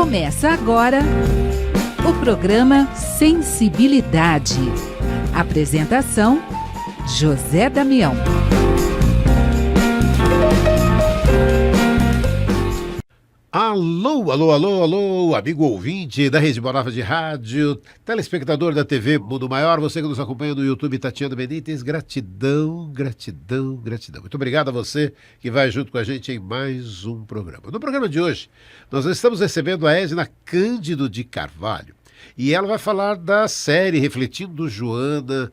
Começa agora o programa Sensibilidade. Apresentação: José Damião. Alô, alô, alô, alô, amigo ouvinte da Rede Bonava de Rádio, telespectador da TV Mundo Maior, você que nos acompanha no YouTube, Tatiana Benítez, gratidão, gratidão, gratidão. Muito obrigado a você que vai junto com a gente em mais um programa. No programa de hoje, nós estamos recebendo a Edna Cândido de Carvalho. E ela vai falar da série Refletindo Joana,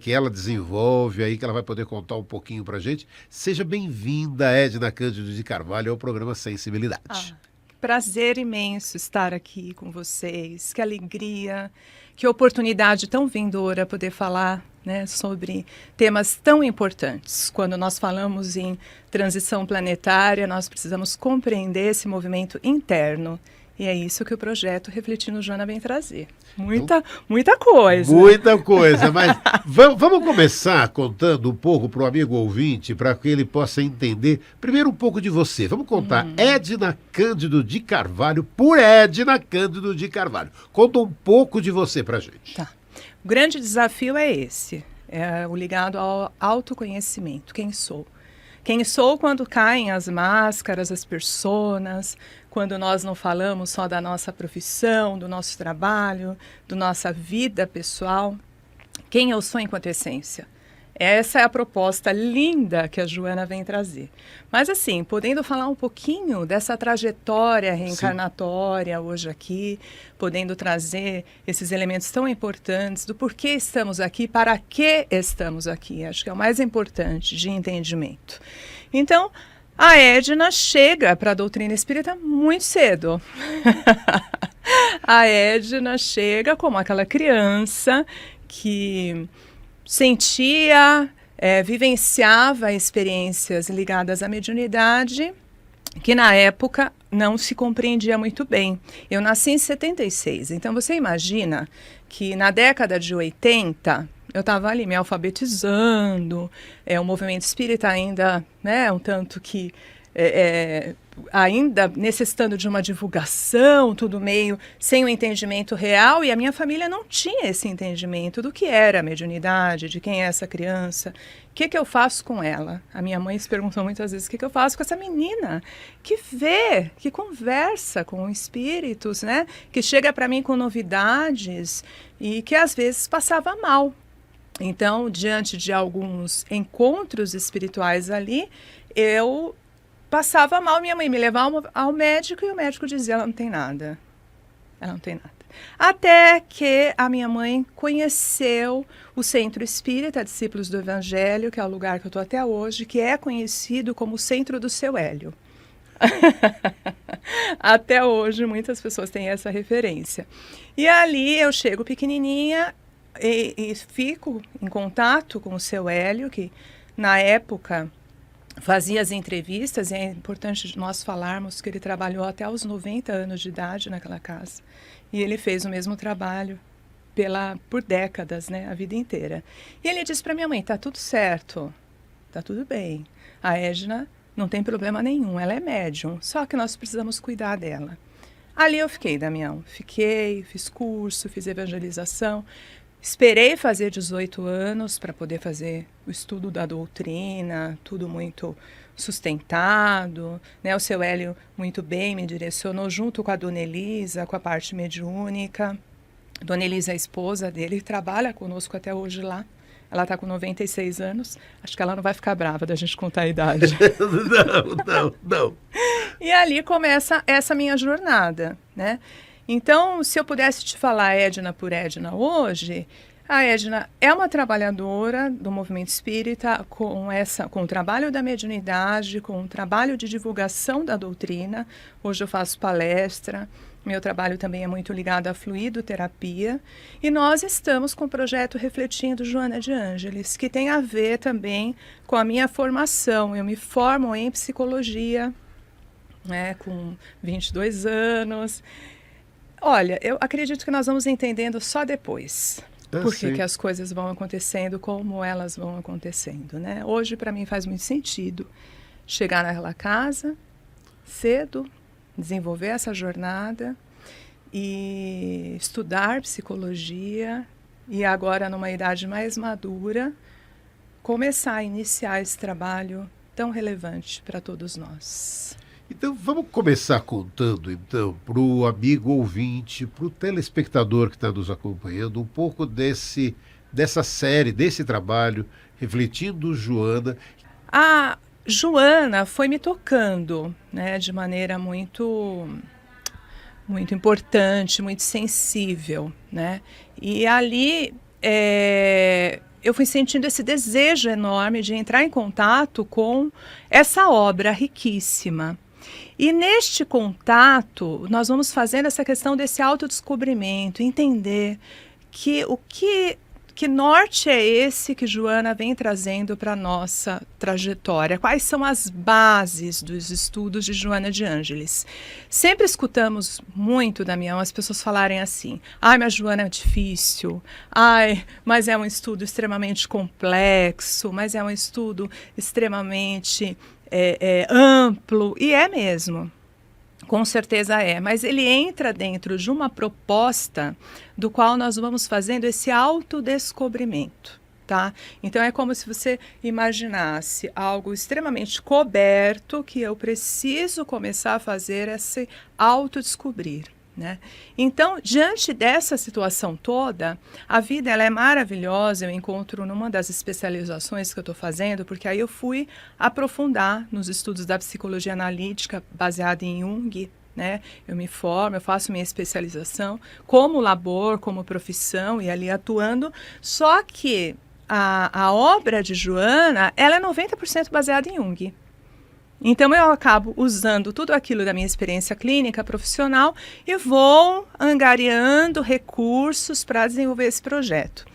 que ela desenvolve aí, que ela vai poder contar um pouquinho pra gente. Seja bem-vinda, Edna Cândido de Carvalho, ao programa Sensibilidade. Prazer imenso estar aqui com vocês, que alegria, que oportunidade tão vindoura poder falar, né, sobre temas tão importantes. Quando nós falamos em transição planetária, nós precisamos compreender esse movimento interno. E é isso que o projeto Refletindo Joana vem trazer. Muita coisa. Muita coisa, mas vamos começar contando um pouco para o amigo ouvinte, para que ele possa entender, primeiro um pouco de você. Vamos contar Edna Cândido de Carvalho, por Edna Cândido de Carvalho. Conta um pouco de você para a gente. Tá. O grande desafio é esse, é o ligado ao autoconhecimento. Quem sou? Quem sou quando caem as máscaras, as personas, quando nós não falamos só da nossa profissão, do nosso trabalho, da nossa vida pessoal. Quem eu sou enquanto essência? Essa é a proposta linda que a Joana vem trazer. Mas assim, podendo falar um pouquinho dessa trajetória reencarnatória hoje aqui, podendo trazer esses elementos tão importantes do porquê estamos aqui, para que estamos aqui. Acho que é o mais importante de entendimento. Então, a Edna chega para a doutrina espírita muito cedo. A Edna chega como aquela criança que sentia, vivenciava experiências ligadas à mediunidade, que na época não se compreendia muito bem. Eu nasci em 76, então você imagina que na década de 80... eu estava ali me alfabetizando, o movimento espírita ainda, né, um tanto que ainda necessitando de uma divulgação, tudo meio sem o entendimento real, e a minha família não tinha esse entendimento do que era a mediunidade, de quem é essa criança, o que eu faço com ela? A minha mãe se perguntou muitas vezes, o que eu faço com essa menina que vê, que conversa com espíritos, né, que chega para mim com novidades e que às vezes passava mal. Então, diante de alguns encontros espirituais ali, eu passava mal, minha mãe me levava ao médico e o médico dizia, ela não tem nada. Ela não tem nada. Até que a minha mãe conheceu o Centro Espírita Discípulos do Evangelho, que é o lugar que eu estou até hoje, que é conhecido como o Centro do Seu Hélio. Até hoje, muitas pessoas têm essa referência. E ali eu chego pequenininha, e fico em contato com o seu Hélio, que na época fazia as entrevistas, e é importante nós falarmos que ele trabalhou até os 90 anos de idade naquela casa. E ele fez o mesmo trabalho por décadas, né, a vida inteira. E ele disse para minha mãe, tá tudo certo, tá tudo bem. A Edna não tem problema nenhum, ela é médium, só que nós precisamos cuidar dela. Ali eu fiquei, Damião, fiz curso, fiz evangelização. Esperei fazer 18 anos para poder fazer o estudo da doutrina, tudo muito sustentado, né? O seu Hélio muito bem me direcionou junto com a Dona Elisa, com a parte mediúnica. Dona Elisa, a esposa dele, trabalha conosco até hoje lá. Ela está com 96 anos. Acho que ela não vai ficar brava da gente contar a idade. Não. E ali começa essa minha jornada, né? Então, se eu pudesse te falar Edna por Edna hoje, a Edna é uma trabalhadora do movimento espírita com o trabalho da mediunidade, com o trabalho de divulgação da doutrina. Hoje eu faço palestra, meu trabalho também é muito ligado à fluidoterapia. E nós estamos com o projeto Refletindo Joana de Ângeles, que tem a ver também com a minha formação. Eu me formo em psicologia, né, com 22 anos. Olha, eu acredito que nós vamos entendendo só depois. Por que as coisas vão acontecendo, como elas vão acontecendo, né? Hoje, para mim, faz muito sentido chegar naquela casa cedo, desenvolver essa jornada e estudar psicologia e agora, numa idade mais madura, começar a iniciar esse trabalho tão relevante para todos nós. Então, vamos começar contando, então, para o amigo ouvinte, para o telespectador que está nos acompanhando, um pouco dessa série, desse trabalho, Refletindo Joana. A Joana foi me tocando, né, de maneira muito importante, muito sensível, né? E ali eu fui sentindo esse desejo enorme de entrar em contato com essa obra riquíssima. E neste contato, nós vamos fazendo essa questão desse autodescobrimento, entender que norte é esse que Joana vem trazendo para a nossa trajetória? Quais são as bases dos estudos de Joana de Ângeles? Sempre escutamos muito, Damião, as pessoas falarem assim: ai, mas Joana é difícil, ai, mas é um estudo extremamente complexo, mas é um estudo extremamente amplo, e é mesmo. Com certeza é, mas ele entra dentro de uma proposta do qual nós vamos fazendo esse autodescobrimento, tá? Então é como se você imaginasse algo extremamente coberto que eu preciso começar a fazer esse autodescobrir, né? Então, diante dessa situação toda, a vida ela é maravilhosa. Eu encontro numa das especializações que eu estou fazendo, porque aí eu fui aprofundar nos estudos da psicologia analítica baseada em Jung, né? Eu me formo, eu faço minha especialização como labor, como profissão e ali atuando, só que a obra de Joana, ela é 90% baseada em Jung. Então, eu acabo usando tudo aquilo da minha experiência clínica, profissional, e vou angariando recursos para desenvolver esse projeto.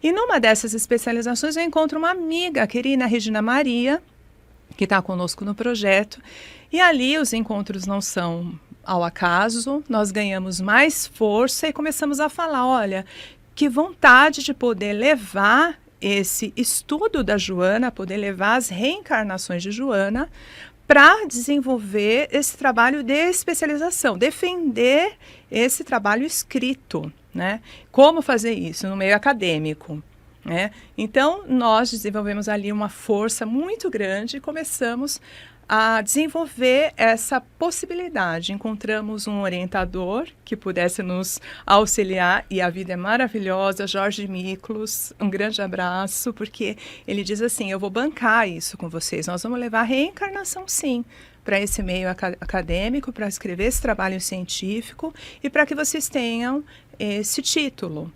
E numa dessas especializações, eu encontro uma amiga, a querida Regina Maria, que está conosco no projeto, e ali os encontros não são ao acaso, nós ganhamos mais força e começamos a falar, olha, que vontade de poder levar esse estudo da Joana, poder levar as reencarnações de Joana, para desenvolver esse trabalho de especialização, defender esse trabalho escrito, né? Como fazer isso no meio acadêmico, né? Então, nós desenvolvemos ali uma força muito grande e começamos a desenvolver essa possibilidade. Encontramos um orientador que pudesse nos auxiliar, e a vida é maravilhosa, Jorge Miklos, um grande abraço, porque ele diz assim, eu vou bancar isso com vocês, nós vamos levar a reencarnação sim, para esse meio acadêmico, para escrever esse trabalho científico e para que vocês tenham esse título.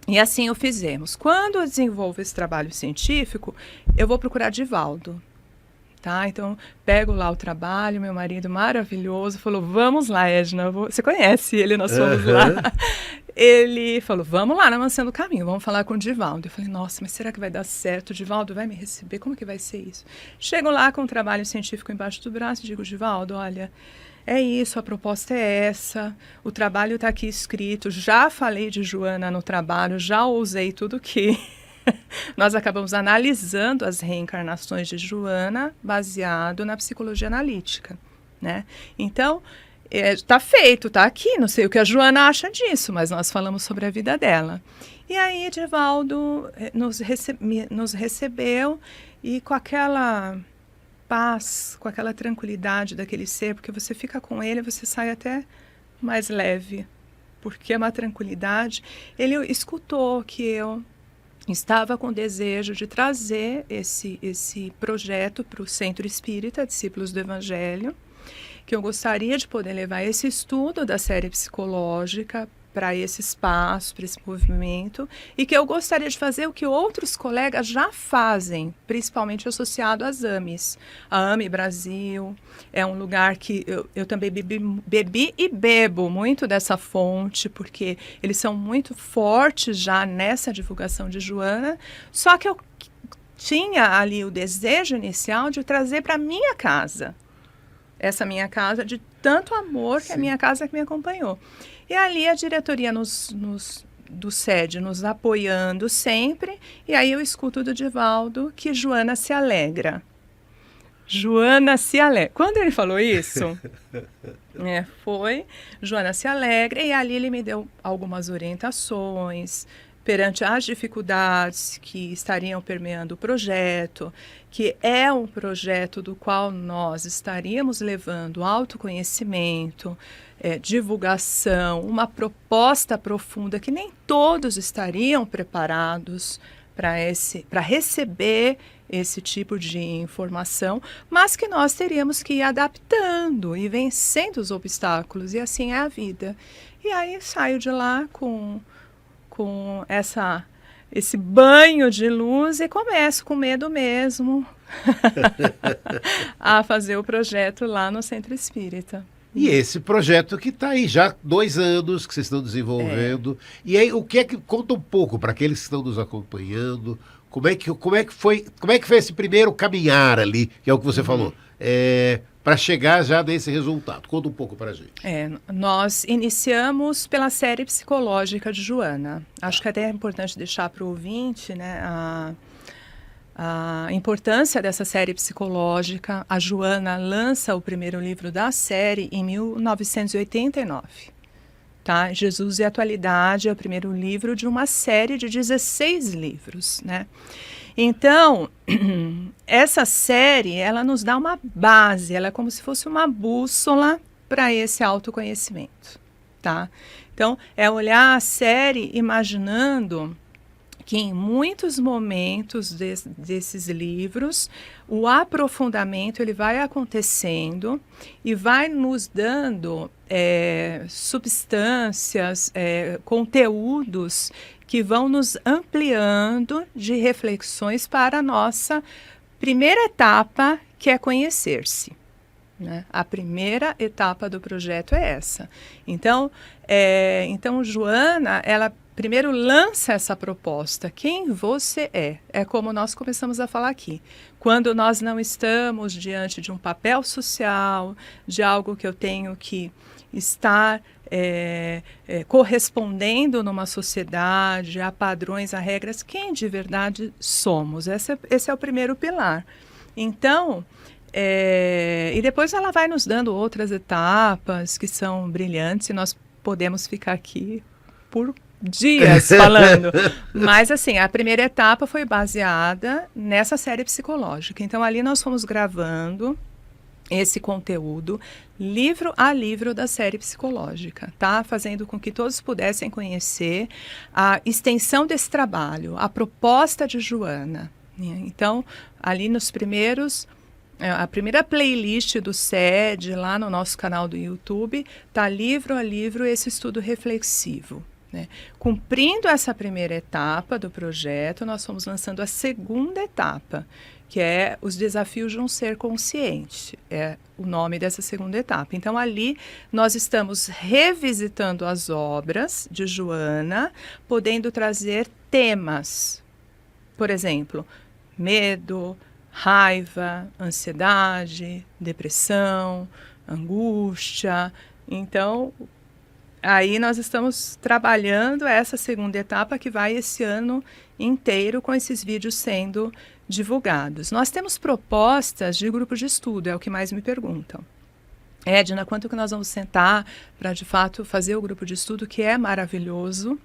E assim o fizemos. Quando eu desenvolvo esse trabalho científico, eu vou procurar Divaldo. Tá? Então, pego lá o trabalho, meu marido maravilhoso falou, vamos lá, Edna, você conhece ele, nós fomos lá. Ele falou, vamos lá na Mansão do Caminho, vamos falar com o Divaldo. Eu falei, nossa, mas será que vai dar certo? O Divaldo vai me receber? Como que vai ser isso? Chego lá com o trabalho científico embaixo do braço e digo, Divaldo, olha, é isso, a proposta é essa, o trabalho está aqui escrito, já falei de Joana no trabalho, já usei tudo que... Nós acabamos analisando as reencarnações de Joana baseado na psicologia analítica, né? Então, está feito, está aqui, não sei o que a Joana acha disso, mas nós falamos sobre a vida dela. E aí, Divaldo nos recebeu e com aquela paz, com aquela tranquilidade daquele ser, porque você fica com ele, você sai até mais leve, porque é uma tranquilidade. Ele escutou que eu estava com desejo de trazer esse projeto para o Centro Espírita, Discípulos do Evangelho, que eu gostaria de poder levar esse estudo da série psicológica para esse espaço, para esse movimento, e que eu gostaria de fazer o que outros colegas já fazem, principalmente associado às AMEs. A AME Brasil é um lugar que eu também bebi e bebo muito dessa fonte, porque eles são muito fortes já nessa divulgação de Joana, só que eu tinha ali o desejo inicial de trazer para minha casa, essa minha casa de tanto amor, que é a minha casa que me acompanhou. E ali a diretoria do SED nos apoiando sempre, e aí eu escuto do Divaldo que Joana se alegra. Joana se alegra. Quando ele falou isso, Joana se alegra, e ali ele me deu algumas orientações perante as dificuldades que estariam permeando o projeto, que é um projeto do qual nós estaríamos levando autoconhecimento, divulgação, uma proposta profunda que nem todos estariam preparados para receber esse tipo de informação, mas que nós teríamos que ir adaptando e vencendo os obstáculos, e assim é a vida. E aí saio de lá com esse banho de luz e começo com medo mesmo a fazer o projeto lá no Centro Espírita. E esse projeto que está aí já há 2 anos que vocês estão desenvolvendo. E aí, o que é que conta um pouco para aqueles que estão nos acompanhando? Como é que foi esse primeiro caminhar ali, que é o que você falou, para chegar já nesse resultado? Conta um pouco para a gente. Nós iniciamos pela série psicológica de Joana. Acho que até é importante deixar para o ouvinte, né, a importância dessa série psicológica. A Joana lança o primeiro livro da série em 1989. Tá? Jesus e a Atualidade é o primeiro livro de uma série de 16 livros, né? Então, essa série, ela nos dá uma base, ela é como se fosse uma bússola para esse autoconhecimento, tá? Então, é olhar a série imaginando que em muitos momentos desses livros, o aprofundamento ele vai acontecendo e vai nos dando substâncias, conteúdos que vão nos ampliando de reflexões para a nossa primeira etapa, que é conhecer-se. Né? A primeira etapa do projeto é essa. Então, Joana, ela primeiro lança essa proposta. Quem você é? É como nós começamos a falar aqui. Quando nós não estamos diante de um papel social, de algo que eu tenho que estar correspondendo numa sociedade, a padrões, a regras, quem de verdade somos? Esse é o primeiro pilar. Então, e depois ela vai nos dando outras etapas que são brilhantes, e nós podemos ficar aqui por dias falando. Mas, assim, a primeira etapa foi baseada nessa série psicológica. Então, ali nós fomos gravando esse conteúdo, livro a livro da série psicológica, tá? Fazendo com que todos pudessem conhecer a extensão desse trabalho, a proposta de Joana. Então, ali nos primeiros... A primeira playlist do SED, lá no nosso canal do YouTube, está livro a livro esse estudo reflexivo. Né? Cumprindo essa primeira etapa do projeto, nós fomos lançando a segunda etapa, que é os desafios de um ser consciente. É o nome dessa segunda etapa. Então, ali nós estamos revisitando as obras de Joana, podendo trazer temas. Por exemplo, medo, raiva, ansiedade, depressão, angústia. Então, aí nós estamos trabalhando essa segunda etapa que vai esse ano inteiro com esses vídeos sendo divulgados. Nós temos propostas de grupo de estudo, é o que mais me perguntam. Edna, quanto que nós vamos sentar para, de fato, fazer o grupo de estudo, que é maravilhoso,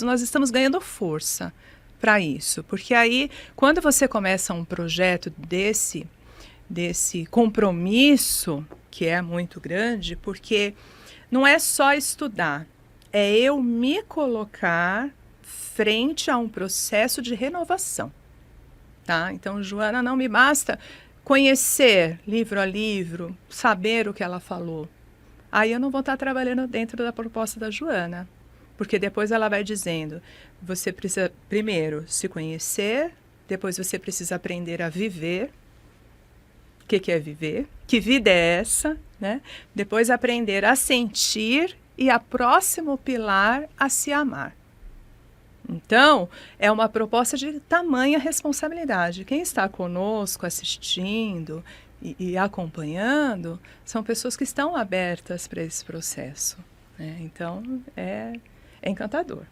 Nós estamos ganhando força para isso, porque aí, quando você começa um projeto desse compromisso, que é muito grande, porque não é só estudar, é eu me colocar frente a um processo de renovação, tá? Então, Joana, não me basta conhecer livro a livro, saber o que ela falou. Aí eu não vou estar trabalhando dentro da proposta da Joana. Porque depois ela vai dizendo, você precisa primeiro se conhecer, depois você precisa aprender a viver. O que é viver? Que vida é essa? Né? Depois aprender a sentir e a próximo pilar a se amar. Então, é uma proposta de tamanha responsabilidade. Quem está conosco assistindo e acompanhando são pessoas que estão abertas para esse processo. Né? Então, é encantador.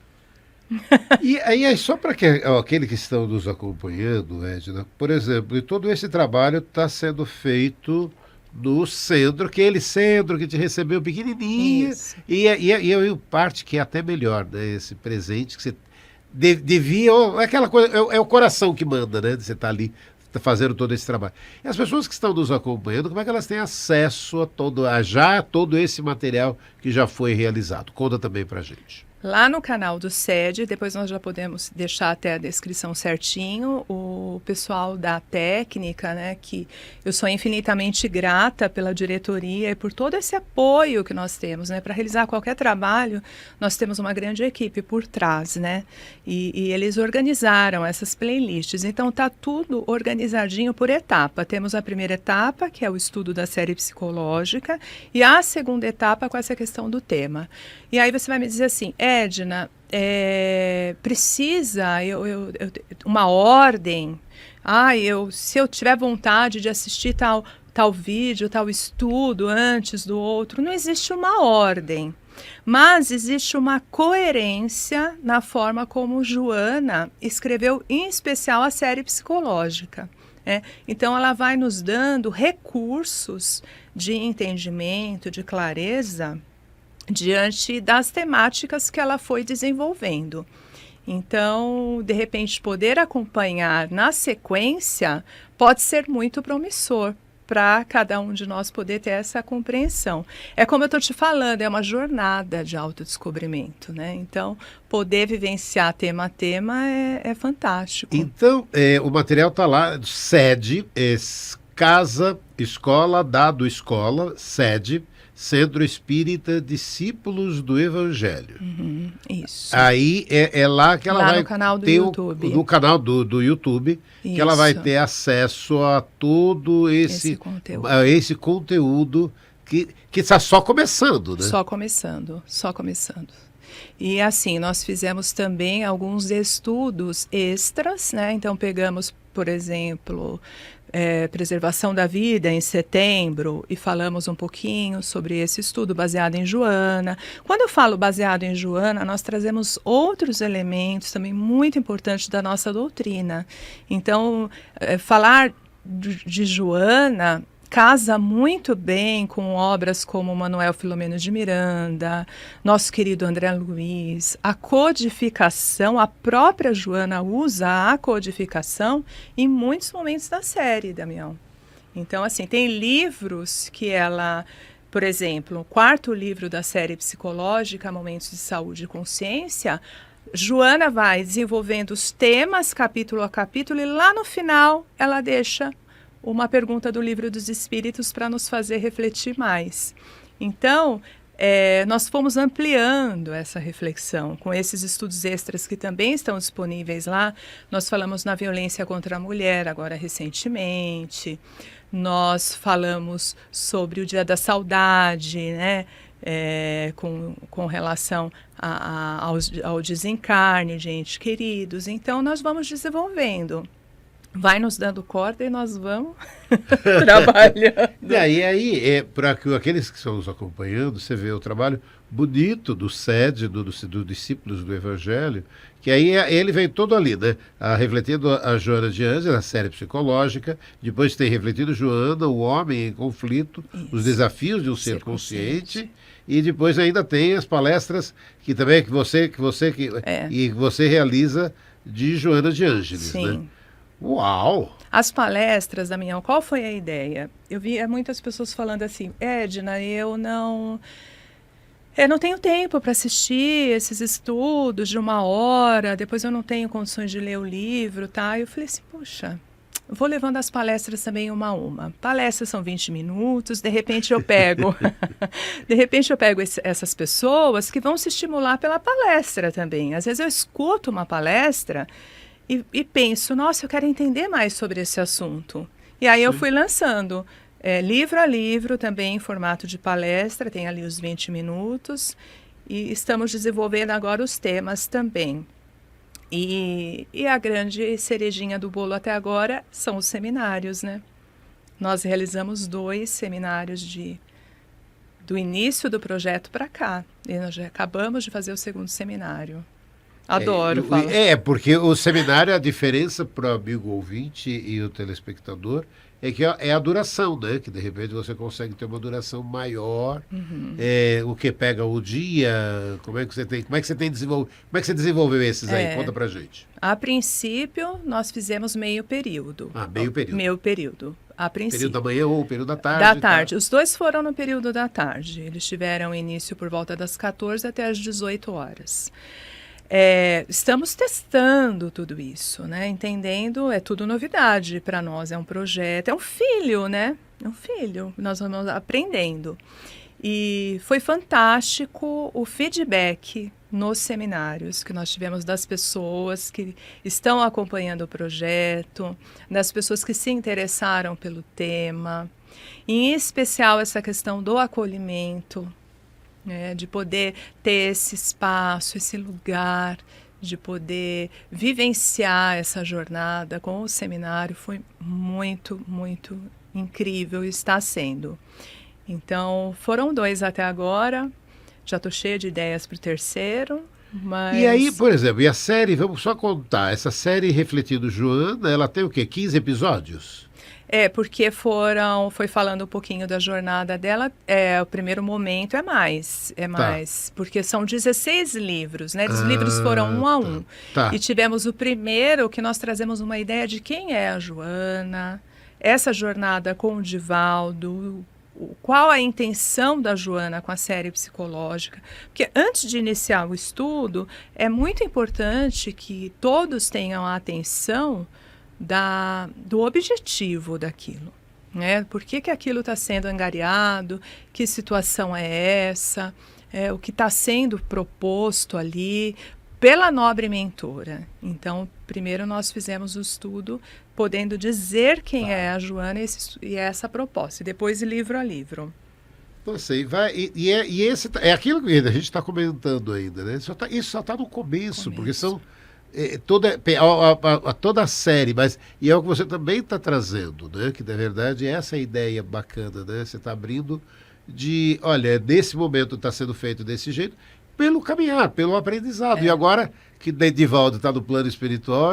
E aí, só para aquele que estão nos acompanhando, Edna, por exemplo, e todo esse trabalho está sendo feito no centro, aquele centro que te recebeu pequenininha, Isso. e parte que é até melhor, né? Esse presente que você devia, é aquela coisa, é o coração que manda, né? Você está ali fazendo todo esse trabalho. E as pessoas que estão nos acompanhando, como é que elas têm acesso a todo esse material que já foi realizado? Conta também para a gente. Lá no canal do SED, depois nós já podemos deixar até a descrição certinho, o pessoal da técnica, né, que eu sou infinitamente grata pela diretoria e por todo esse apoio que nós temos, né, para realizar qualquer trabalho, nós temos uma grande equipe por trás, né, e eles organizaram essas playlists, então tá tudo organizadinho por etapa. Temos a primeira etapa, que é o estudo da série psicológica, e a segunda etapa com essa questão do tema. E aí você vai me dizer assim, Edna, precisa uma ordem? Se eu tiver vontade de assistir tal vídeo, tal estudo antes do outro, não existe uma ordem. Mas existe uma coerência na forma como Joana escreveu, em especial, a série psicológica. Então, ela vai nos dando recursos de entendimento, de clareza, diante das temáticas que ela foi desenvolvendo. Então, de repente, poder acompanhar na sequência pode ser muito promissor para cada um de nós poder ter essa compreensão. É como eu estou te falando, é uma jornada de autodescobrimento, né? Então, poder vivenciar tema a tema é fantástico. Então, o material está lá, sede, casa, escola, dado escola, sede, Centro Espírita Discípulos do Evangelho. Isso. Aí é lá que ela vai no canal do ter YouTube. No canal do YouTube, Isso. que ela vai ter acesso a todo esse conteúdo que está só começando, né? Só começando. E assim, nós fizemos também alguns estudos extras, né? Então pegamos, por exemplo, preservação da vida em setembro e falamos um pouquinho sobre esse estudo baseado em Joana. Quando eu falo baseado em Joana, nós trazemos outros elementos também muito importantes da nossa doutrina. Então, falar de Joana casa muito bem com obras como Manuel Filomeno de Miranda, nosso querido André Luiz. A codificação, a própria Joana usa a codificação em muitos momentos da série, Damião. Então, assim, tem livros que ela, por exemplo, o 4º livro da série psicológica, Momentos de Saúde e Consciência, Joana vai desenvolvendo os temas capítulo a capítulo e lá no final ela deixa uma pergunta do Livro dos Espíritos para nos fazer refletir mais. Então, nós fomos ampliando essa reflexão com esses estudos extras que também estão disponíveis lá. Nós falamos na violência contra a mulher, agora recentemente. Nós falamos sobre o Dia da Saudade, né? Com relação ao desencarne de entes queridos. Então, nós vamos desenvolvendo. Vai nos dando corda e nós vamos trabalhando. E aí para aqueles que estão nos acompanhando, você vê o trabalho bonito do SED, do Discípulos do Evangelho, que aí ele vem todo ali, né? Refletindo a Joana de Ângeles, a série psicológica, depois tem refletido Joana, o homem em conflito, Isso. Os desafios de um ser consciente, e depois ainda tem as palestras que também que você realiza de Joana de Ângeles, Sim. Né? Uau! As palestras, Damião, qual foi a ideia? Eu vi muitas pessoas falando assim, Edna, eu não tenho tempo para assistir esses estudos de 1 hora, depois eu não tenho condições de ler o livro, tá? Eu falei assim, poxa, vou levando as palestras também uma a uma. Palestras são 20 minutos, de repente eu pego essas pessoas que vão se estimular pela palestra também. Às vezes eu escuto uma palestra e penso, nossa, eu quero entender mais sobre esse assunto. E aí eu fui lançando livro a livro, também em formato de palestra, tem ali os 20 minutos, e estamos desenvolvendo agora os temas também. E a grande cerejinha do bolo até agora são os seminários, né? Nós realizamos 2 seminários do início do projeto para cá, e nós já acabamos de fazer o 2º seminário. Adoro. Porque o seminário, a diferença para o amigo ouvinte e o telespectador é que é a duração, né? Que de repente você consegue ter uma duração maior. O que pega o dia, como é que você desenvolveu esses aí? Conta pra gente. A princípio, nós fizemos meio período. Meio período. Meio período. A princípio. Período da manhã ou período da tarde? Da tarde. Os dois foram no período da tarde. Eles tiveram início por volta das 14 até as 18 horas. Estamos testando tudo isso, né? Entendendo, é tudo novidade para nós, é um projeto, é um filho, né? É um filho, nós vamos aprendendo. E foi fantástico o feedback nos seminários que nós tivemos das pessoas que estão acompanhando o projeto, das pessoas que se interessaram pelo tema, em especial essa questão do acolhimento, de poder ter esse espaço, esse lugar, de poder vivenciar essa jornada com o seminário foi muito, muito incrível e está sendo. Então, foram 2 até agora, já estou cheia de ideias para o terceiro, mas... E aí, por exemplo, e a série, vamos só contar, essa série Refletindo Joana, ela tem o quê? 15 episódios? Porque foi falando um pouquinho da jornada dela, o primeiro momento é mais, porque são 16 livros, né? Os livros foram um a um. Tá. E tivemos o primeiro, que nós trazemos uma ideia de quem é a Joana, essa jornada com o Divaldo, qual a intenção da Joana com a série psicológica. Porque antes de iniciar o estudo, é muito importante que todos tenham a atenção do objetivo daquilo, né? Por que aquilo está sendo angariado, que situação é essa, o que está sendo proposto ali pela nobre mentora. Então, primeiro nós fizemos o estudo podendo dizer quem é a Joana e essa proposta, e depois livro a livro. Nossa, esse é aquilo que a gente está comentando ainda, né? Isso só está no começo, porque são toda a série, mas é o que você também está trazendo, né? Que na verdade essa é a ideia bacana, né? Você está abrindo olha, nesse momento está sendo feito desse jeito, pelo caminhar, pelo aprendizado. E agora que Divaldo está no plano espiritual,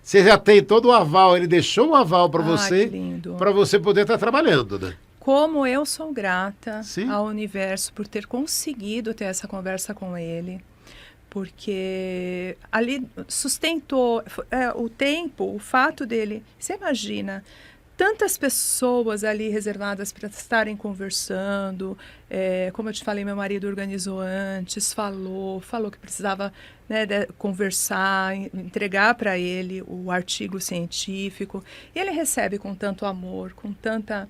você já tem todo o aval, ele deixou o aval para você poder estar trabalhando, né? Como eu sou grata ao universo por ter conseguido ter essa conversa com ele. Porque ali sustentou o tempo, o fato dele... Você imagina, tantas pessoas ali reservadas para estarem conversando. Como eu te falei, meu marido organizou antes, falou que precisava, né, conversar, entregar para ele o artigo científico. E ele recebe com tanto amor, com tanta...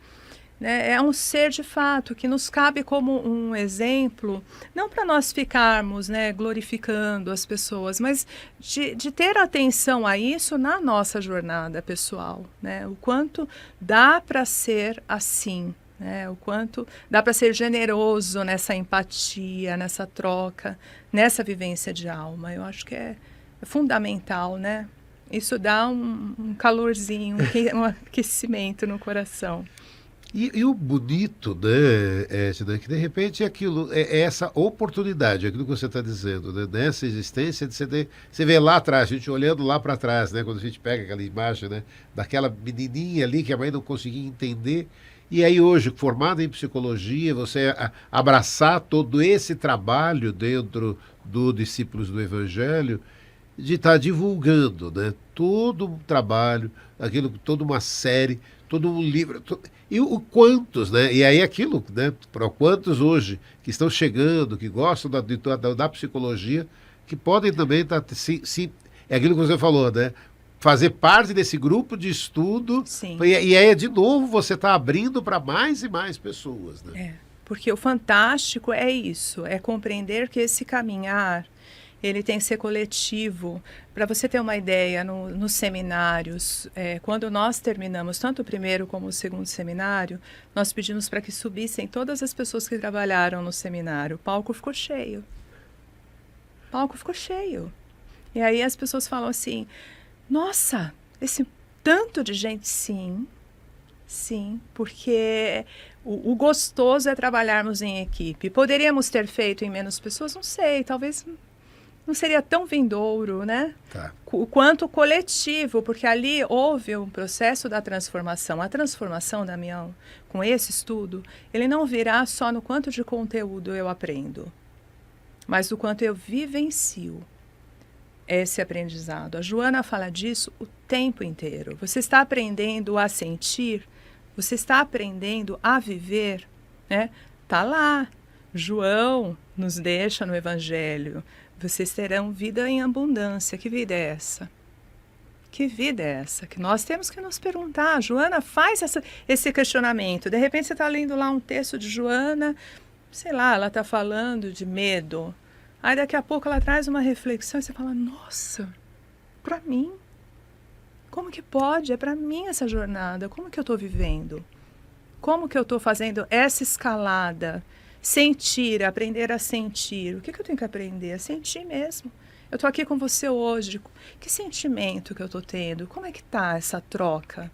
É um ser de fato que nos cabe como um exemplo, não para nós ficarmos, né, glorificando as pessoas, mas de ter atenção a isso na nossa jornada pessoal, né? O quanto dá para ser assim, né? O quanto dá para ser generoso nessa empatia, nessa troca, nessa vivência de alma. Eu acho que é fundamental, né? Isso dá um calorzinho, um aquecimento no coração. E o bonito, né, que de repente é aquilo, é essa oportunidade, aquilo que você está dizendo, né, nessa existência de você vê lá atrás, a gente olhando lá para trás, né, quando a gente pega aquela imagem, né, daquela menininha ali que a mãe não conseguia entender, e aí hoje, formada em psicologia, você abraçar todo esse trabalho dentro do Discípulos do Evangelho, de estar divulgando, né, todo um trabalho, toda uma série, todo um livro... E o quantos, né? E aí aquilo, né? Para quantos hoje que estão chegando, que gostam da psicologia, que podem também estar... é aquilo que você falou, né? Fazer parte desse grupo de estudo. Sim. E aí, de novo, você está abrindo para mais e mais pessoas, né? Porque o fantástico é isso, é compreender que esse caminhar... ele tem que ser coletivo. Para você ter uma ideia, nos seminários, quando nós terminamos tanto o primeiro como o segundo seminário, nós pedimos para que subissem todas as pessoas que trabalharam no seminário. O palco ficou cheio. O palco ficou cheio. E aí as pessoas falam assim, nossa, esse tanto de gente, sim, porque o gostoso é trabalharmos em equipe. Poderíamos ter feito em menos pessoas? Não sei, talvez... não seria tão vindouro, né? Tá. Quanto o coletivo, porque ali houve um processo da transformação. A transformação, Damião, com esse estudo, ele não virá só no quanto de conteúdo eu aprendo, mas do quanto eu vivencio esse aprendizado. A Joana fala disso o tempo inteiro. Você está aprendendo a sentir, você está aprendendo a viver, né? Tá lá. João nos deixa no Evangelho. Vocês terão vida em abundância. Que vida é essa? Que vida é essa? Que nós temos que nos perguntar. Joana faz esse questionamento. De repente você está lendo lá um texto de Joana, sei lá, ela está falando de medo. Aí daqui a pouco ela traz uma reflexão e você fala, nossa, para mim, como que pode? É para mim essa jornada, como que eu estou vivendo? Como que eu estou fazendo essa escalada? Sentir, aprender a sentir. O que eu tenho que aprender? A sentir mesmo. Eu estou aqui com você hoje, que sentimento que eu estou tendo? Como é que está essa troca?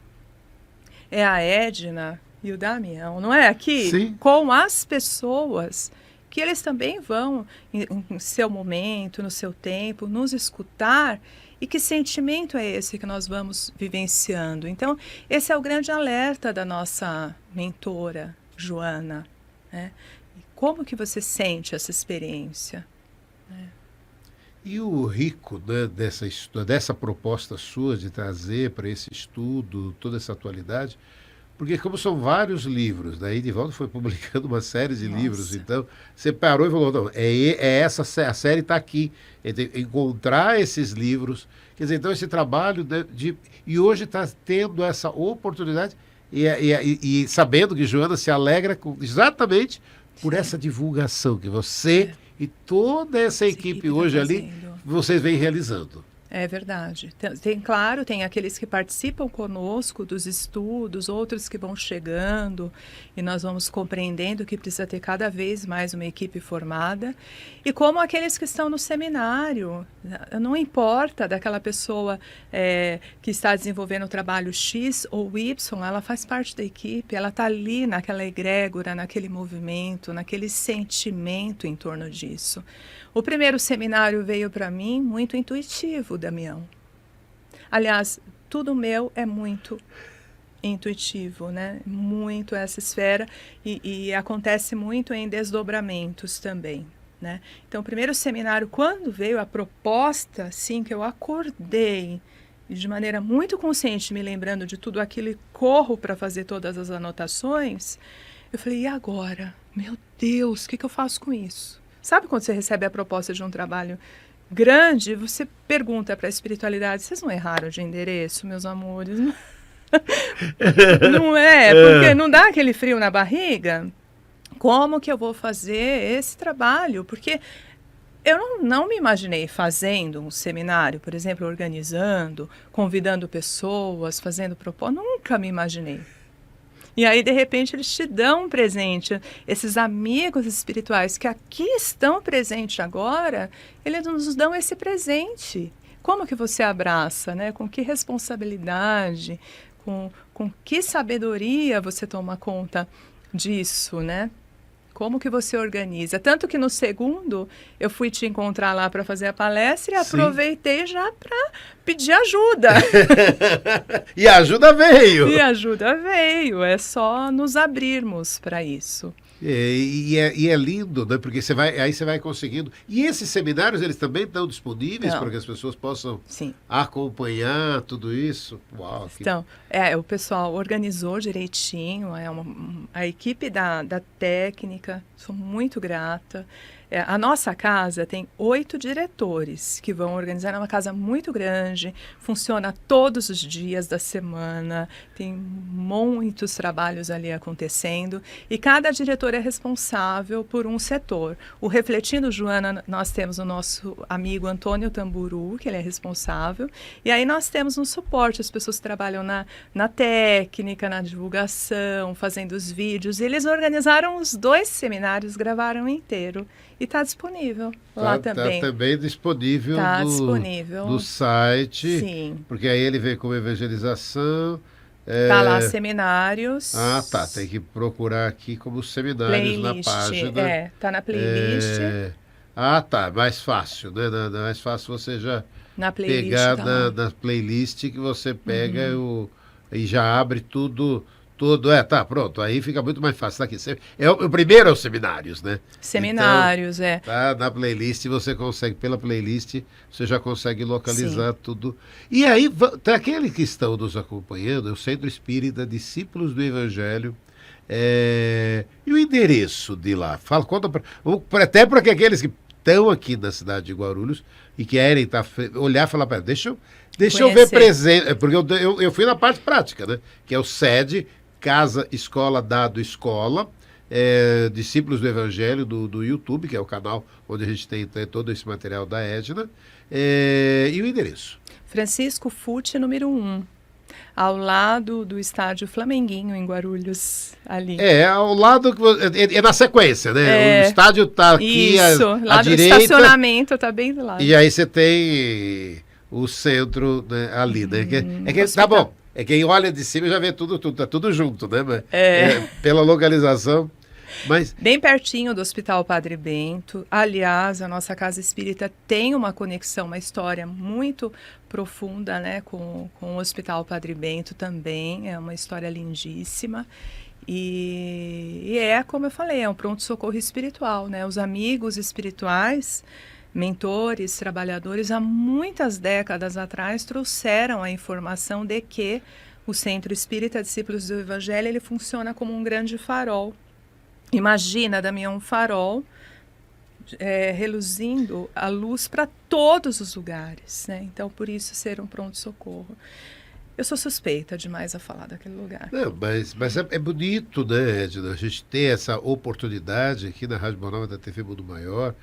É a Edna e o Damião, não é? Aqui, Sim. Com as pessoas que eles também vão, em seu momento, no seu tempo, nos escutar. E que sentimento é esse que nós vamos vivenciando? Então, esse é o grande alerta da nossa mentora, Joana. Né? E como que você sente essa experiência? Né? E o rico, né, dessa proposta sua de trazer para esse estudo toda essa atualidade, porque como são vários livros, daí Divaldo foi publicando uma série de livros, então você parou e falou, não, a série está aqui, encontrar esses livros, quer dizer, então esse trabalho e hoje está tendo essa oportunidade e sabendo que Joana se alegra exatamente por essa divulgação que você e toda essa equipe hoje ali, vocês vêm realizando. É verdade. Tem aqueles que participam conosco dos estudos, outros que vão chegando e nós vamos compreendendo que precisa ter cada vez mais uma equipe formada. E como aqueles que estão no seminário, não importa daquela pessoa que está desenvolvendo o trabalho X ou Y, ela faz parte da equipe, ela está ali naquela egrégora, naquele movimento, naquele sentimento em torno disso. O primeiro seminário veio para mim muito intuitivo, Damião. Aliás, tudo meu é muito intuitivo, né? Muito essa esfera e acontece muito em desdobramentos também, né? Então, o primeiro seminário, quando veio a proposta, assim, que eu acordei e de maneira muito consciente, me lembrando de tudo aquilo e corro para fazer todas as anotações, eu falei, e agora? Meu Deus, o que eu faço com isso? Sabe quando você recebe a proposta de um trabalho grande, você pergunta para a espiritualidade, vocês não erraram de endereço, meus amores? Não é? Porque não dá aquele frio na barriga? Como que eu vou fazer esse trabalho? Porque eu não me imaginei fazendo um seminário, por exemplo, organizando, convidando pessoas, fazendo propósito. Nunca me imaginei. E aí, de repente, eles te dão um presente. Esses amigos espirituais que aqui estão presentes agora, eles nos dão esse presente. Como que você abraça, né? Com que responsabilidade, com que sabedoria você toma conta disso, né? Como que você organiza? Tanto que no segundo, eu fui te encontrar lá para fazer a palestra e aproveitei já para pedir ajuda. E a ajuda veio. E a ajuda veio. É só nos abrirmos para isso. E é lindo, né? Porque aí você vai conseguindo. E esses seminários, eles também estão disponíveis para que as pessoas possam acompanhar tudo isso? Uau, então, o pessoal organizou direitinho, a equipe da técnica, sou muito grata. A nossa casa tem 8 diretores que vão organizar. É uma casa muito grande, funciona todos os dias da semana, tem muitos trabalhos ali acontecendo e cada diretor é responsável por um setor. O Refletindo Joana, nós temos o nosso amigo Antônio Tamburu, que ele é responsável, e aí nós temos um suporte, as pessoas que trabalham na técnica, na divulgação, fazendo os vídeos. Eles organizaram os 2 seminários, gravaram inteiro. E está disponível lá também. Está também disponível no site. Sim. Porque aí ele vem como evangelização. Está lá seminários. Ah, tá. Tem que procurar aqui como seminários playlist, na página. Está na playlist. Ah, tá, mais fácil, né? Mais fácil você já Na playlist pegar tá lá. na playlist que você pega e já abre tudo. Tudo, tá, pronto, aí fica muito mais fácil. Tá aqui. O primeiro é os seminários, né? Seminários, Então, tá na playlist, você consegue, pela playlist, você já consegue localizar tudo. E aí, tem aqueles que estão nos acompanhando, é o Centro Espírita Discípulos do Evangelho. E o endereço de lá? Conta até para aqueles que estão aqui na cidade de Guarulhos e querem olhar e falar, deixa eu ver presente, porque eu fui na parte prática, né? Que é o SED, Casa, Escola, Dado, Escola, Discípulos do Evangelho do YouTube, que é o canal onde a gente tem todo esse material da Edna, e o endereço. Francisco Fucci, número 1. Ao lado do estádio Flamenguinho, em Guarulhos, ali. Ao lado, é na sequência, né? O estádio está aqui lá à do direita. Estacionamento está bem do lado. E aí você tem o centro, né, ali, né? Tá bom, quem olha de cima já vê tudo, tá tudo junto, né? Mas, pela localização. Mas... Bem pertinho do Hospital Padre Bento. Aliás, a nossa Casa Espírita tem uma conexão, uma história muito profunda, né, com o Hospital Padre Bento também. É uma história lindíssima. E como eu falei, é um pronto-socorro espiritual, né? Os amigos espirituais, mentores, trabalhadores, há muitas décadas atrás trouxeram a informação de que o Centro Espírita Discípulos do Evangelho, ele funciona como um grande farol. Imagina, Damião, um farol reluzindo a luz para todos os lugares, né? Então, por isso, ser um pronto-socorro. Eu sou suspeita demais a falar daquele lugar. Não, mas é bonito, né, Edna? A gente ter essa oportunidade aqui na Rádio Boa Nova da TV Mundo Maior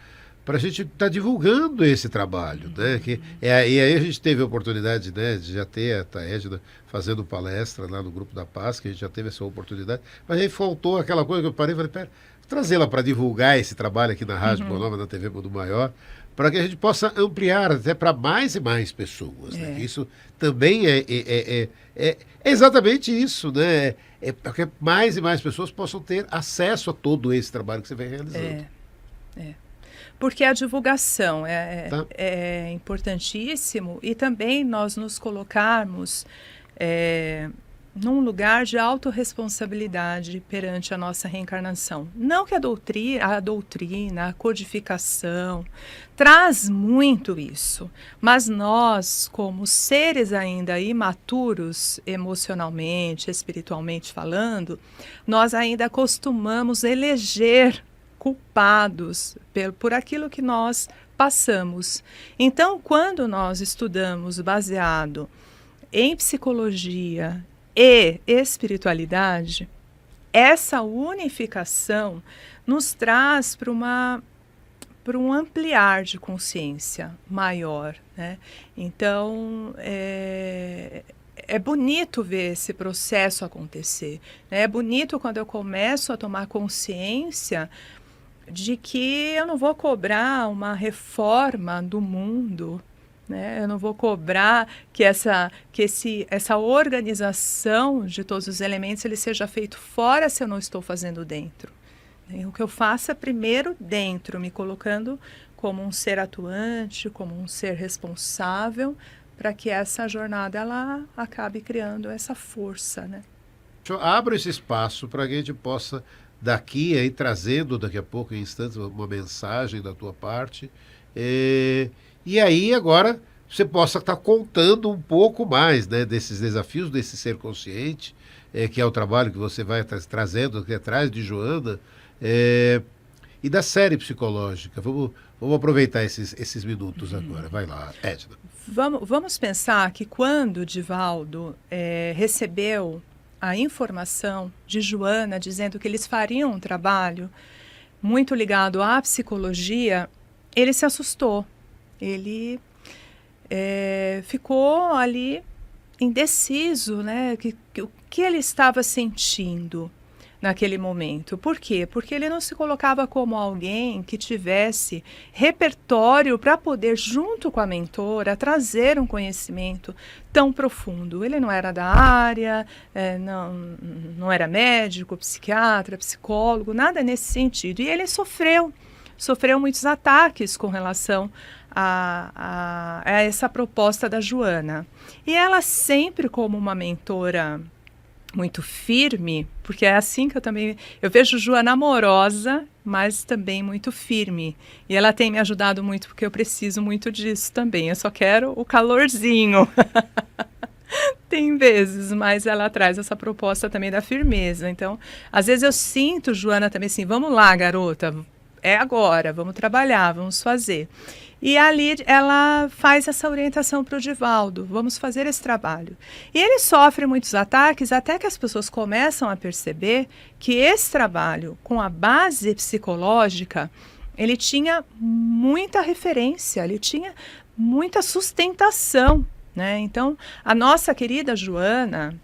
para a gente estar divulgando esse trabalho, né? E aí a gente teve a oportunidade, né, de já ter a Edna fazendo palestra lá no Grupo da Paz, que a gente já teve essa oportunidade, mas aí faltou aquela coisa que eu parei e falei, pera, vou trazê-la para divulgar esse trabalho aqui na Rádio Boa Nova, na TV Mundo Maior, para que a gente possa ampliar até para mais e mais pessoas. Né? Isso também é exatamente isso, né? É para que mais e mais pessoas possam ter acesso a todo esse trabalho que você vem realizando. Porque a divulgação é importantíssimo e também nós nos colocarmos num lugar de autorresponsabilidade perante a nossa reencarnação. Não que a doutrina, a codificação, traz muito isso, mas nós, como seres ainda imaturos emocionalmente, espiritualmente falando, nós ainda costumamos eleger culpados por aquilo que nós passamos. Então, quando nós estudamos baseado em psicologia e espiritualidade, essa unificação nos traz para um ampliar de consciência maior, né? Então, é bonito ver esse processo acontecer, né? É bonito quando eu começo a tomar consciência de que eu não vou cobrar uma reforma do mundo, né? Eu não vou cobrar que essa organização de todos os elementos ele seja feito fora se eu não estou fazendo dentro. O que eu faço é primeiro dentro, me colocando como um ser atuante, como um ser responsável, para que essa jornada ela acabe criando essa força, né? Eu abro esse espaço para que a gente possa daqui aí trazendo daqui a pouco em instantes uma mensagem da tua parte e aí agora você possa estar contando um pouco mais, né, desses desafios desse ser consciente, que é o trabalho que você vai trazendo aqui atrás de Joana, e da série psicológica. Vamos aproveitar esses minutos agora. Vai lá, Edna. Vamos pensar que quando Divaldo recebeu a informação de Joana dizendo que eles fariam um trabalho muito ligado à psicologia, ele se assustou. Ele ficou ali indeciso, né? O que ele estava sentindo naquele momento. Por quê? Porque ele não se colocava como alguém que tivesse repertório para poder, junto com a mentora, trazer um conhecimento tão profundo. Ele não era da área, não era médico, psiquiatra, psicólogo, nada nesse sentido. E ele sofreu sofreu muitos ataques com relação a essa proposta da Joana. E ela sempre, como uma mentora muito firme, porque é assim que eu vejo Joana amorosa, mas também muito firme. E ela tem me ajudado muito, porque eu preciso muito disso também. Eu só quero o calorzinho. Tem vezes, mas ela traz essa proposta também da firmeza. Então, às vezes eu sinto, Joana, também assim, vamos lá, garota, é agora, vamos trabalhar, vamos fazer. E ali ela faz essa orientação para o Divaldo, vamos fazer esse trabalho. E ele sofre muitos ataques até que as pessoas começam a perceber que esse trabalho, com a base psicológica, ele tinha muita referência, ele tinha muita sustentação, né? Então, a nossa querida Joana,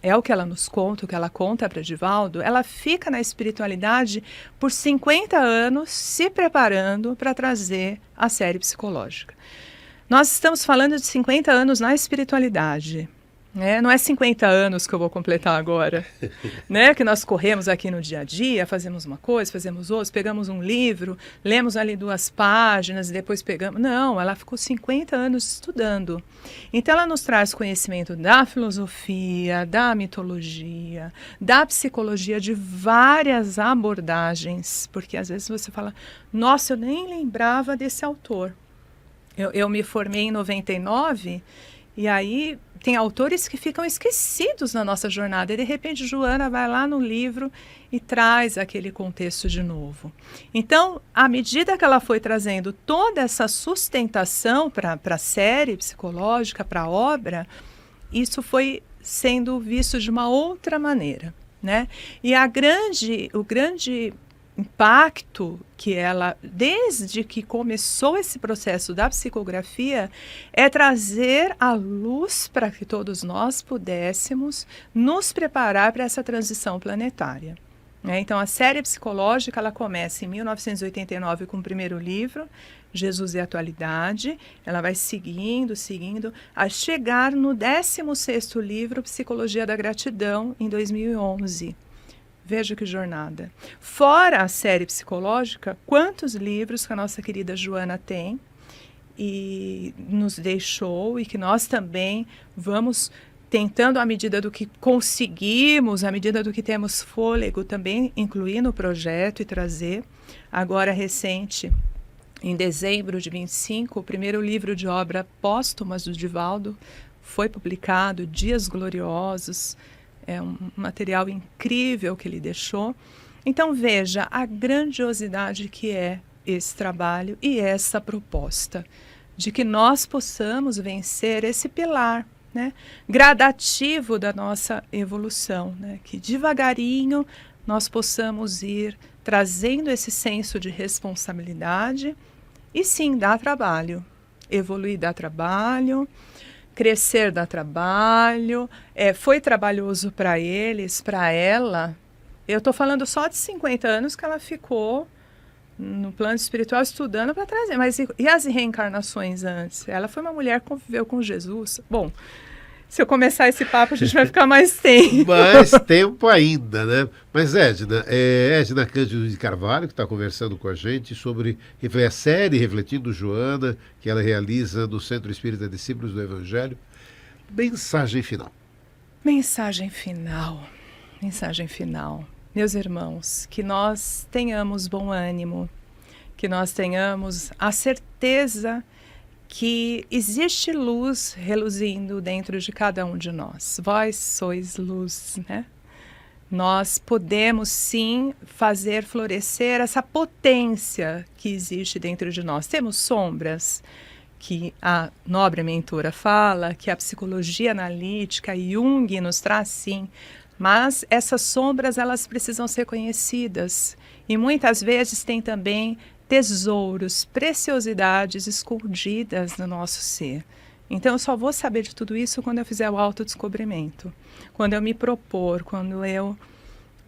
é o que ela nos conta, o que ela conta para Divaldo, ela fica na espiritualidade por 50 anos se preparando para trazer a série psicológica. Nós estamos falando de 50 anos na espiritualidade. Né? Não é 50 anos que eu vou completar agora, né? Que nós corremos aqui no dia a dia, fazemos uma coisa, fazemos outra, pegamos um livro, lemos ali 2 páginas e depois pegamos... Não, ela ficou 50 anos estudando. Então ela nos traz conhecimento da filosofia, da mitologia, da psicologia, de várias abordagens, porque às vezes você fala, nossa, eu nem lembrava desse autor. Eu me formei em 99 e aí... Tem autores que ficam esquecidos na nossa jornada e, de repente, Joana vai lá no livro e traz aquele contexto de novo. Então, à medida que ela foi trazendo toda essa sustentação para a série psicológica, para a obra, isso foi sendo visto de uma outra maneira, né? E o grande impacto que ela, desde que começou esse processo da psicografia, é trazer a luz para que todos nós pudéssemos nos preparar para essa transição planetária. Então, a série psicológica ela começa em 1989 com o primeiro livro, Jesus e a Atualidade. Ela vai seguindo, a chegar no 16º livro, Psicologia da Gratidão, em 2011. Veja que jornada. Fora a série psicológica, quantos livros que a nossa querida Joana tem e nos deixou e que nós também vamos tentando, à medida do que conseguimos, à medida do que temos fôlego, também incluir no projeto e trazer. Agora, recente, em dezembro de 25, o primeiro livro de obra póstumas do Divaldo foi publicado, Dias Gloriosos. É um material incrível que ele deixou. Então, veja a grandiosidade que é esse trabalho e essa proposta de que nós possamos vencer esse pilar, né, gradativo da nossa evolução, né, que devagarinho nós possamos ir trazendo esse senso de responsabilidade e sim, dá trabalho. Evoluir dá trabalho. Crescer dá trabalho, foi trabalhoso para eles, para ela. Eu estou falando só de 50 anos que ela ficou no plano espiritual estudando para trazer. Mas e as reencarnações antes? Ela foi uma mulher que conviveu com Jesus. Bom, se eu começar esse papo, a gente vai ficar mais tempo. Mais tempo ainda, né? Mas Edna Cândido de Carvalho, que está conversando com a gente sobre a série Refletindo Joana, que ela realiza no Centro Espírita Discípulos do Evangelho. Mensagem final. Mensagem final. Meus irmãos, que nós tenhamos bom ânimo, que nós tenhamos a certeza que existe luz reluzindo dentro de cada um de nós. Vós sois luz, né? Nós podemos sim fazer florescer essa potência que existe dentro de nós. Temos sombras que a nobre mentora fala, que a psicologia analítica, Jung nos traz sim, mas essas sombras elas precisam ser conhecidas e muitas vezes tem também tesouros, preciosidades escondidas no nosso ser. Então eu só vou saber de tudo isso quando eu fizer o autodescobrimento, quando eu me propor, quando eu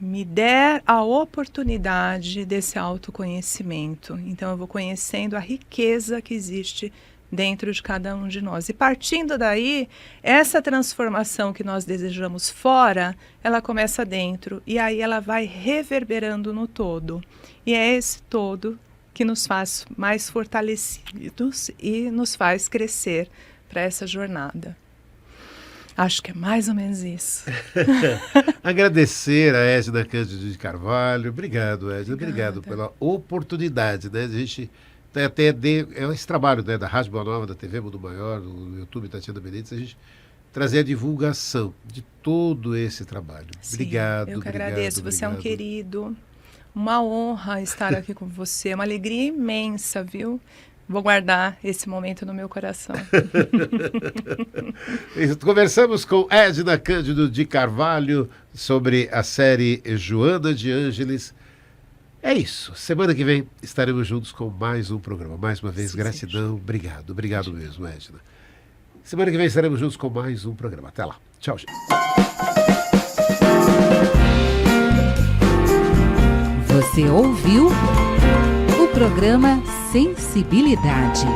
me der a oportunidade desse autoconhecimento. Então eu vou conhecendo a riqueza que existe dentro de cada um de nós. E partindo daí, essa transformação que nós desejamos fora, ela começa dentro e aí ela vai reverberando no todo. E é esse todo que nos faz mais fortalecidos e nos faz crescer para essa jornada. Acho que é mais ou menos isso. Agradecer a Edna Cândido de Carvalho. Obrigado, Edna. Obrigado pela oportunidade, né? A gente esse trabalho, né, da Rádio Boa Nova, da TV Mundo Maior, do YouTube Tatiana Benítez, a gente trazer a divulgação de todo esse trabalho. Sim, obrigado. Eu que obrigado, agradeço. Você é um querido. Uma honra estar aqui com você. Uma alegria imensa, viu? Vou guardar esse momento no meu coração. Conversamos com Edna Cândido de Carvalho sobre a série Joana de Ângeles. É isso. Semana que vem estaremos juntos com mais um programa. Mais uma vez, gratidão. Obrigado. Obrigado mesmo, Edna. Semana que vem estaremos juntos com mais um programa. Até lá. Tchau, gente. Você ouviu o programa Sensibilidade.